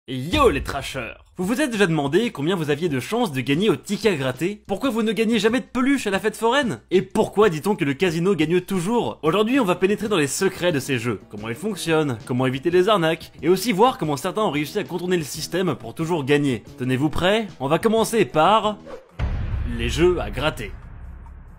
Yo les trashers! Vous vous êtes déjà demandé combien vous aviez de chances de gagner au ticket à gratter? Pourquoi vous ne gagnez jamais de peluche à la fête foraine? Et pourquoi dit-on que le casino gagne toujours? Aujourd'hui on va pénétrer dans les secrets de ces jeux, comment ils fonctionnent, comment éviter les arnaques, et aussi voir comment certains ont réussi à contourner le système pour toujours gagner. Tenez-vous prêts? On va commencer par... les jeux à gratter.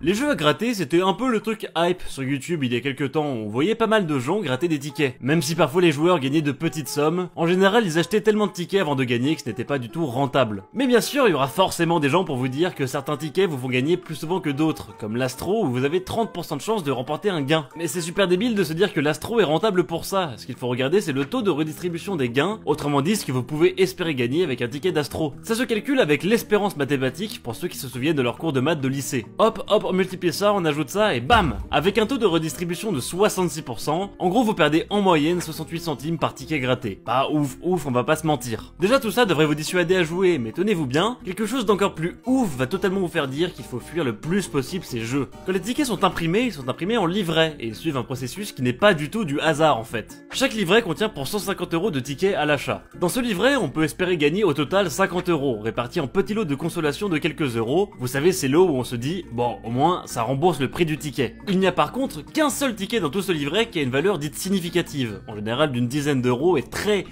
Les jeux à gratter, c'était un peu le truc hype sur YouTube il y a quelques temps, on voyait pas mal de gens gratter des tickets. Même si parfois les joueurs gagnaient de petites sommes, en général ils achetaient tellement de tickets avant de gagner que ce n'était pas du tout rentable. Mais bien sûr, il y aura forcément des gens pour vous dire que certains tickets vous font gagner plus souvent que d'autres, comme l'Astro où vous avez 30% de chance de remporter un gain. Mais c'est super débile de se dire que l'Astro est rentable pour ça, ce qu'il faut regarder c'est le taux de redistribution des gains, autrement dit ce que vous pouvez espérer gagner avec un ticket d'Astro. Ça se calcule avec l'espérance mathématique pour ceux qui se souviennent de leur cours de maths de lycée. Hop, on multiplie ça, on ajoute ça et bam! Avec un taux de redistribution de 66%, en gros vous perdez en moyenne 68 centimes par ticket gratté. Pas ouf, on va pas se mentir. Déjà tout ça devrait vous dissuader à jouer, mais tenez-vous bien, quelque chose d'encore plus ouf va totalement vous faire dire qu'il faut fuir le plus possible ces jeux. Quand les tickets sont imprimés, ils sont imprimés en livret, et ils suivent un processus qui n'est pas du tout du hasard en fait. Chaque livret contient pour 150 € de tickets à l'achat. Dans ce livret, on peut espérer gagner au total 50 €, répartis en petits lots de consolation de quelques euros. Vous savez, ces lots où on se dit, bon, au moins, ça rembourse le prix du ticket. Il n'y a par contre qu'un seul ticket dans tout ce livret qui a une valeur dite significative, en général d'une dizaine d'euros et très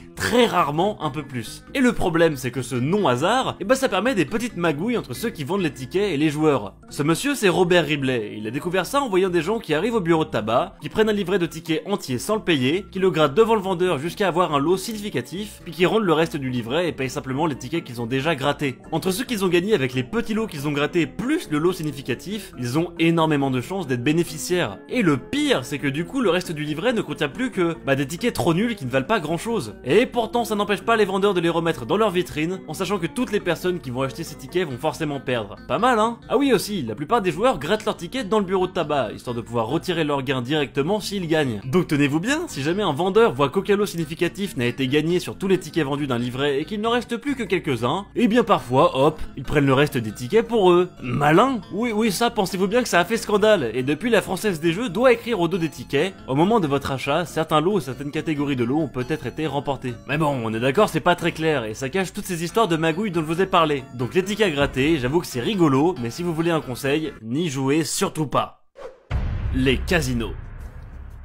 rarement un peu plus. Et le problème c'est que ce non-hasard, ça permet des petites magouilles entre ceux qui vendent les tickets et les joueurs. Ce monsieur c'est Robert Ribley, il a découvert ça en voyant des gens qui arrivent au bureau de tabac, qui prennent un livret de tickets entier sans le payer, qui le grattent devant le vendeur jusqu'à avoir un lot significatif, puis qui rendent le reste du livret et payent simplement les tickets qu'ils ont déjà grattés. Entre ceux qu'ils ont gagnés avec les petits lots qu'ils ont grattés plus le lot significatif, ils ont énormément de chances d'être bénéficiaires. Et le pire, c'est que du coup, le reste du livret ne contient plus que des tickets trop nuls qui ne valent pas grand chose. Et pourtant, ça n'empêche pas les vendeurs de les remettre dans leur vitrine, en sachant que toutes les personnes qui vont acheter ces tickets vont forcément perdre. Pas mal, hein? Ah oui aussi, la plupart des joueurs grattent leurs tickets dans le bureau de tabac, histoire de pouvoir retirer leur gain directement s'ils gagnent. Donc tenez-vous bien, si jamais un vendeur voit qu'aucun lot significatif n'a été gagné sur tous les tickets vendus d'un livret et qu'il n'en reste plus que quelques-uns, et bien parfois, hop, ils prennent le reste des tickets pour eux. Malin? Oui, ça, pensez-vous bien que ça a fait scandale, et depuis la Française des Jeux doit écrire au dos des tickets, au moment de votre achat, certains lots ou certaines catégories de lots ont peut-être été remportés. Mais bon, on est d'accord, c'est pas très clair, et ça cache toutes ces histoires de magouilles dont je vous ai parlé. Donc les tickets à gratter, j'avoue que c'est rigolo, mais si vous voulez un conseil, n'y jouez surtout pas. Les casinos.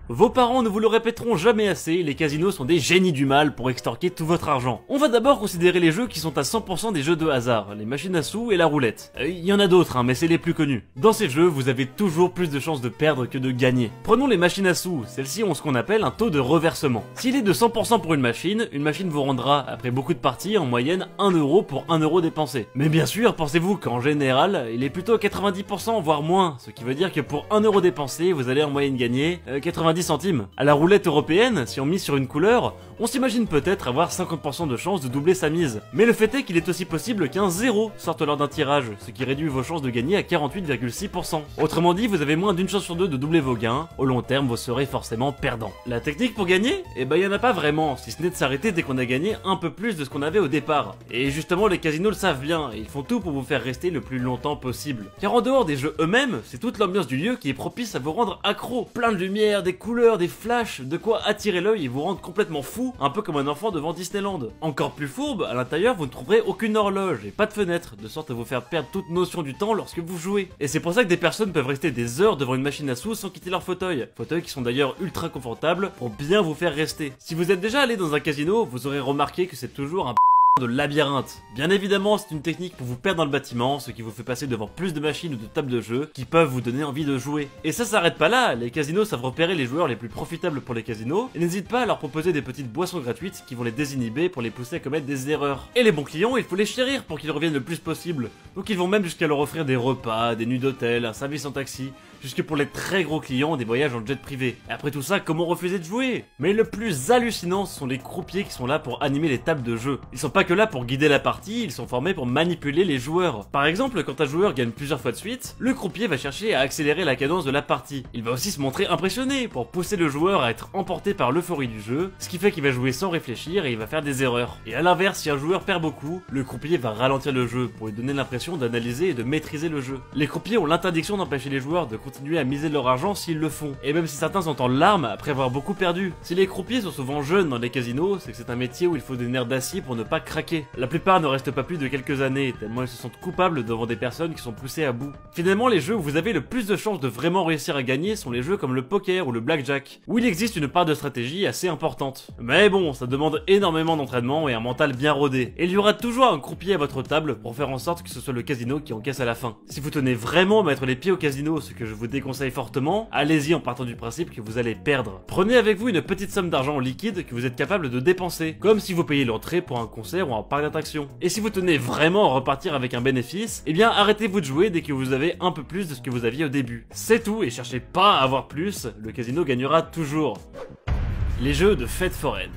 Vos parents ne vous le répéteront jamais assez, les casinos sont des génies du mal pour extorquer tout votre argent. On va d'abord considérer les jeux qui sont à 100% des jeux de hasard, les machines à sous et la roulette. Il y en a d'autres, mais c'est les plus connus. Dans ces jeux, vous avez toujours plus de chances de perdre que de gagner. Prenons les machines à sous, celles-ci ont ce qu'on appelle un taux de reversement. S'il est de 100% pour une machine vous rendra, après beaucoup de parties, en moyenne 1 € pour 1 € dépensé. Mais bien sûr, pensez-vous qu'en général, il est plutôt à 90%, voire moins, ce qui veut dire que pour 1 € dépensé, vous allez en moyenne gagner 90 centimes. À la roulette européenne, si on mise sur une couleur, on s'imagine peut-être avoir 50% de chance de doubler sa mise. Mais le fait est qu'il est aussi possible qu'un 0 sorte lors d'un tirage, ce qui réduit vos chances de gagner à 48,6%. Autrement dit, vous avez moins d'une chance sur deux de doubler vos gains, au long terme vous serez forcément perdant. La technique pour gagner? Il y en a pas vraiment, si ce n'est de s'arrêter dès qu'on a gagné un peu plus de ce qu'on avait au départ. Et justement les casinos le savent bien, et ils font tout pour vous faire rester le plus longtemps possible. Car en dehors des jeux eux-mêmes, c'est toute l'ambiance du lieu qui est propice à vous rendre accro. Plein de lumière, des couleurs, des flashs, de quoi attirer l'œil et vous rendre complètement fou, un peu comme un enfant devant Disneyland. Encore plus fourbe, à l'intérieur vous ne trouverez aucune horloge et pas de fenêtre, de sorte à vous faire perdre toute notion du temps lorsque vous jouez. Et c'est pour ça que des personnes peuvent rester des heures devant une machine à sous sans quitter leur fauteuil. Fauteuils qui sont d'ailleurs ultra confortables pour bien vous faire rester. Si vous êtes déjà allé dans un casino, vous aurez remarqué que c'est toujours un de labyrinthe. Bien évidemment, c'est une technique pour vous perdre dans le bâtiment, ce qui vous fait passer devant plus de machines ou de tables de jeu qui peuvent vous donner envie de jouer. Et ça s'arrête pas là, les casinos savent repérer les joueurs les plus profitables pour les casinos et n'hésitent pas à leur proposer des petites boissons gratuites qui vont les désinhiber pour les pousser à commettre des erreurs. Et les bons clients, il faut les chérir pour qu'ils reviennent le plus possible. Donc ils vont même jusqu'à leur offrir des repas, des nuits d'hôtel, un service en taxi, jusque pour les très gros clients, des voyages en jet privé. Et après tout ça, comment refuser de jouer? Mais le plus hallucinant, ce sont les croupiers qui sont là pour animer les tables de jeu. Ils sont pas que là pour guider la partie, ils sont formés pour manipuler les joueurs. Par exemple, quand un joueur gagne plusieurs fois de suite, le croupier va chercher à accélérer la cadence de la partie. Il va aussi se montrer impressionné pour pousser le joueur à être emporté par l'euphorie du jeu, ce qui fait qu'il va jouer sans réfléchir et il va faire des erreurs. Et à l'inverse, si un joueur perd beaucoup, le croupier va ralentir le jeu pour lui donner l'impression d'analyser et de maîtriser le jeu. Les croupiers ont l'interdiction d'empêcher les joueurs de continuer à miser leur argent s'ils le font. Et même si certains sont en larmes après avoir beaucoup perdu. Si les croupiers sont souvent jeunes dans les casinos, c'est que c'est un métier où il faut des nerfs d'acier pour ne pas craquer. La plupart ne restent pas plus de quelques années, tellement ils se sentent coupables devant des personnes qui sont poussées à bout. Finalement, les jeux où vous avez le plus de chances de vraiment réussir à gagner sont les jeux comme le poker ou le blackjack, où il existe une part de stratégie assez importante. Mais bon, ça demande énormément d'entraînement et un mental bien rodé. Et il y aura toujours un croupier à votre table pour faire en sorte que ce soit le casino qui encaisse à la fin. Si vous tenez vraiment à mettre les pieds au casino, ce que je vous déconseille fortement, allez-y en partant du principe que vous allez perdre. Prenez avec vous une petite somme d'argent en liquide que vous êtes capable de dépenser, comme si vous payez l'entrée pour un concert ou un parc d'attractions. Et si vous tenez vraiment à repartir avec un bénéfice, eh bien arrêtez-vous de jouer dès que vous avez un peu plus de ce que vous aviez au début. C'est tout et cherchez pas à avoir plus, le casino gagnera toujours. Les jeux de fête foraine.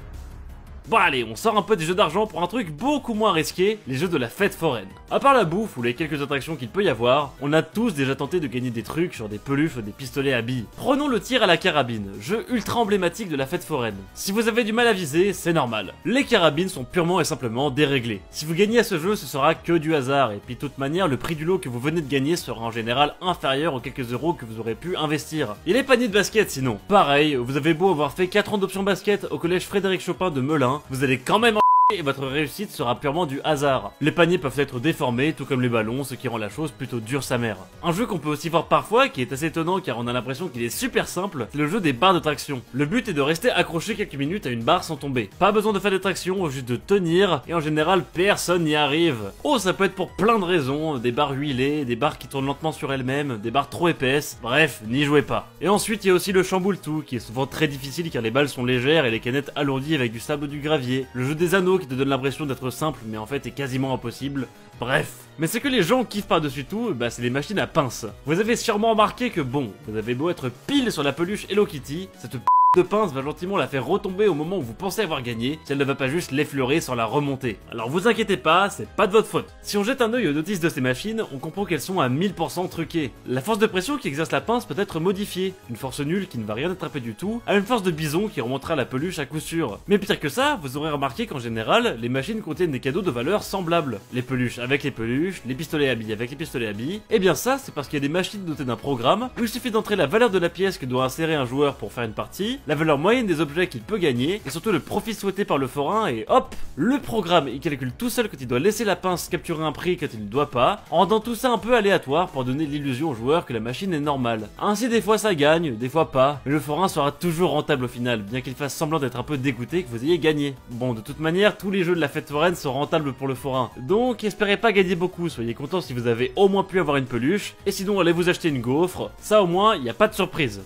Bon allez, on sort un peu des jeux d'argent pour un truc beaucoup moins risqué, les jeux de la fête foraine. À part la bouffe ou les quelques attractions qu'il peut y avoir, on a tous déjà tenté de gagner des trucs sur des peluches ou des pistolets à billes. Prenons le tir à la carabine, jeu ultra emblématique de la fête foraine. Si vous avez du mal à viser, c'est normal. Les carabines sont purement et simplement déréglées. Si vous gagnez à ce jeu, ce sera que du hasard, et puis de toute manière, le prix du lot que vous venez de gagner sera en général inférieur aux quelques euros que vous aurez pu investir. Et les paniers de basket sinon. Pareil, vous avez beau avoir fait 4 ans d'option basket au collège Frédéric Chopin de Melun, vous allez quand même en et votre réussite sera purement du hasard. Les paniers peuvent être déformés, tout comme les ballons, ce qui rend la chose plutôt dure sa mère. Un jeu qu'on peut aussi voir parfois, qui est assez étonnant car on a l'impression qu'il est super simple, c'est le jeu des barres de traction. Le but est de rester accroché quelques minutes à une barre sans tomber. Pas besoin de faire des tractions, juste de tenir, et en général personne n'y arrive. Oh, ça peut être pour plein de raisons, des barres huilées, des barres qui tournent lentement sur elles-mêmes, des barres trop épaisses, bref, n'y jouez pas. Et ensuite il y a aussi le chamboule-tout, qui est souvent très difficile car les balles sont légères et les canettes alourdies avec du sable ou du gravier. Le jeu des anneaux qui te donne l'impression d'être simple mais en fait est quasiment impossible. Bref. Mais ce que les gens kiffent par-dessus tout, bah c'est les machines à pince. Vous avez sûrement remarqué que bon, vous avez beau être pile sur la peluche Hello Kitty, cette de pince va gentiment la faire retomber au moment où vous pensez avoir gagné, si elle ne va pas juste l'effleurer sans la remonter. Alors vous inquiétez pas, c'est pas de votre faute. Si on jette un œil aux notices de ces machines, on comprend qu'elles sont à 1000% truquées. La force de pression qui exerce la pince peut être modifiée, une force nulle qui ne va rien attraper du tout, à une force de bison qui remontera la peluche à coup sûr. Mais pire que ça, vous aurez remarqué qu'en général, les machines contiennent des cadeaux de valeur semblables. Les peluches avec les peluches, les pistolets à billes avec les pistolets à billes. Et bien ça, c'est parce qu'il y a des machines dotées d'un programme où il suffit d'entrer la valeur de la pièce que doit insérer un joueur pour faire une partie, la valeur moyenne des objets qu'il peut gagner, et surtout le profit souhaité par le forain, et hop, le programme il calcule tout seul quand il doit laisser la pince capturer un prix quand il ne doit pas, en rendant tout ça un peu aléatoire pour donner l'illusion au joueur que la machine est normale. Ainsi des fois ça gagne, des fois pas, mais le forain sera toujours rentable au final, bien qu'il fasse semblant d'être un peu dégoûté que vous ayez gagné. Bon, de toute manière, tous les jeux de la fête foraine sont rentables pour le forain, donc espérez pas gagner beaucoup, soyez content si vous avez au moins pu avoir une peluche, et sinon allez vous acheter une gaufre, ça au moins, il n'y a pas de surprise.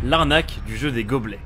L'arnaque du jeu des gobelets.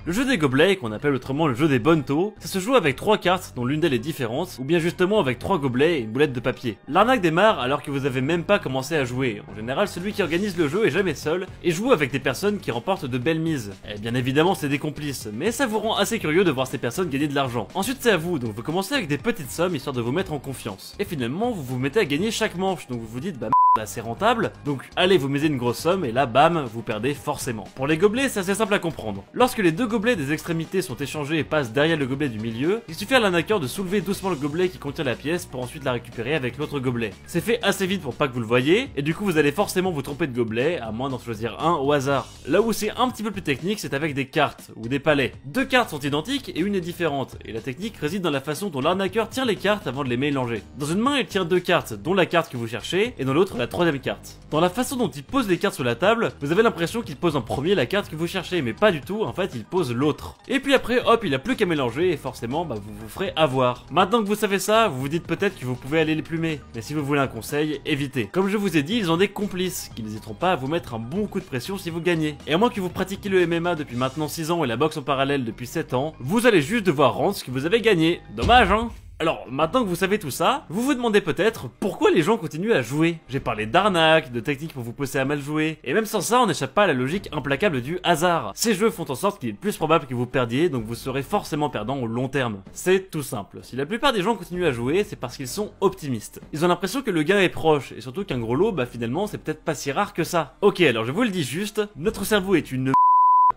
Le jeu des gobelets, qu'on appelle autrement le jeu des bonnetos, ça se joue avec 3 cartes dont l'une d'elles est différente, ou bien justement avec 3 gobelets et une boulette de papier. L'arnaque démarre alors que vous avez même pas commencé à jouer. En général, celui qui organise le jeu est jamais seul, et joue avec des personnes qui remportent de belles mises. Et bien évidemment c'est des complices, mais ça vous rend assez curieux de voir ces personnes gagner de l'argent. Ensuite c'est à vous, donc vous commencez avec des petites sommes histoire de vous mettre en confiance. Et finalement vous vous mettez à gagner chaque manche, donc vous vous dites bah c'est rentable, donc allez vous misez une grosse somme et là bam, vous perdez forcément. Pour les gobelets c'est assez simple à comprendre. Lorsque les deux gobelets des extrémités sont échangés et passent derrière le gobelet du milieu, il suffit à l'arnaqueur de soulever doucement le gobelet qui contient la pièce pour ensuite la récupérer avec l'autre gobelet. C'est fait assez vite pour pas que vous le voyez, et du coup vous allez forcément vous tromper de gobelet, à moins d'en choisir un au hasard. Là où c'est un petit peu plus technique, c'est avec des cartes, ou des palets. Deux cartes sont identiques et une est différente, et la technique réside dans la façon dont l'arnaqueur tire les cartes avant de les mélanger. Dans une main il tient deux cartes, dont la carte que vous cherchez, et dans l'autre la troisième carte. Dans la façon dont il pose les cartes sur la table, vous avez l'impression qu'il pose en premier la carte que vous cherchez, mais pas du tout, en fait il pose l'autre. Et puis après, hop, il a plus qu'à mélanger, et forcément, bah vous vous ferez avoir. Maintenant que vous savez ça, vous vous dites peut-être que vous pouvez aller les plumer, mais si vous voulez un conseil, évitez. Comme je vous ai dit, ils ont des complices, qui n'hésiteront pas à vous mettre un bon coup de pression si vous gagnez. Et à moins que vous pratiquiez le MMA depuis maintenant 6 ans et la boxe en parallèle depuis 7 ans, vous allez juste devoir rendre ce que vous avez gagné. Dommage, hein? Alors, maintenant que vous savez tout ça, vous vous demandez peut-être pourquoi les gens continuent à jouer. J'ai parlé d'arnaque, de techniques pour vous pousser à mal jouer, et même sans ça, on n'échappe pas à la logique implacable du hasard. Ces jeux font en sorte qu'il est plus probable que vous perdiez, donc vous serez forcément perdant au long terme. C'est tout simple. Si la plupart des gens continuent à jouer, c'est parce qu'ils sont optimistes. Ils ont l'impression que le gain est proche, et surtout qu'un gros lot, bah finalement, c'est peut-être pas si rare que ça. Ok, alors je vous le dis juste, notre cerveau est une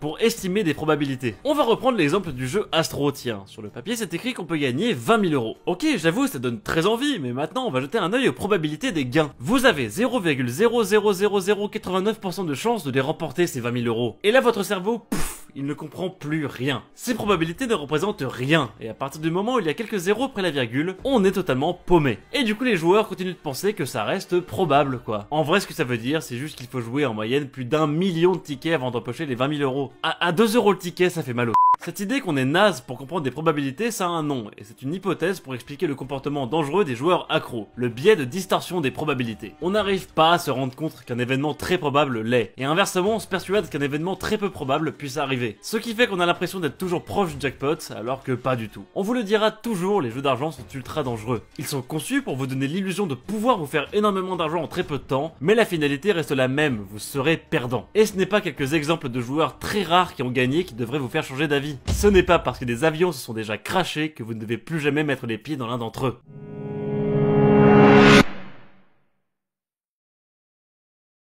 pour estimer des probabilités. On va reprendre l'exemple du jeu Astro, tiens. Sur le papier, c'est écrit qu'on peut gagner 20 000 €. Ok, j'avoue, ça donne très envie, mais maintenant, on va jeter un œil aux probabilités des gains. Vous avez 0,00089% de chance de les remporter, ces 20 000 €. Et là, votre cerveau, il ne comprend plus rien. Ces probabilités ne représentent rien, et à partir du moment où il y a quelques zéros près la virgule, on est totalement paumé. Et du coup les joueurs continuent de penser que ça reste probable quoi. En vrai ce que ça veut dire, c'est juste qu'il faut jouer en moyenne plus d'1 million de tickets avant d'empocher les 20 000 €. À 2 € le ticket, ça fait mal au... Cette idée qu'on est naze pour comprendre des probabilités, ça a un nom, et c'est une hypothèse pour expliquer le comportement dangereux des joueurs accros, le biais de distorsion des probabilités. On n'arrive pas à se rendre compte qu'un événement très probable l'est, et inversement on se persuade qu'un événement très peu probable puisse arriver. Ce qui fait qu'on a l'impression d'être toujours proche du jackpot, alors que pas du tout. On vous le dira toujours, les jeux d'argent sont ultra dangereux. Ils sont conçus pour vous donner l'illusion de pouvoir vous faire énormément d'argent en très peu de temps, mais la finalité reste la même, vous serez perdant. Et ce n'est pas quelques exemples de joueurs très rares qui ont gagné qui devraient vous faire changer d'avis. Ce n'est pas parce que des avions se sont déjà crashés que vous ne devez plus jamais mettre les pieds dans l'un d'entre eux.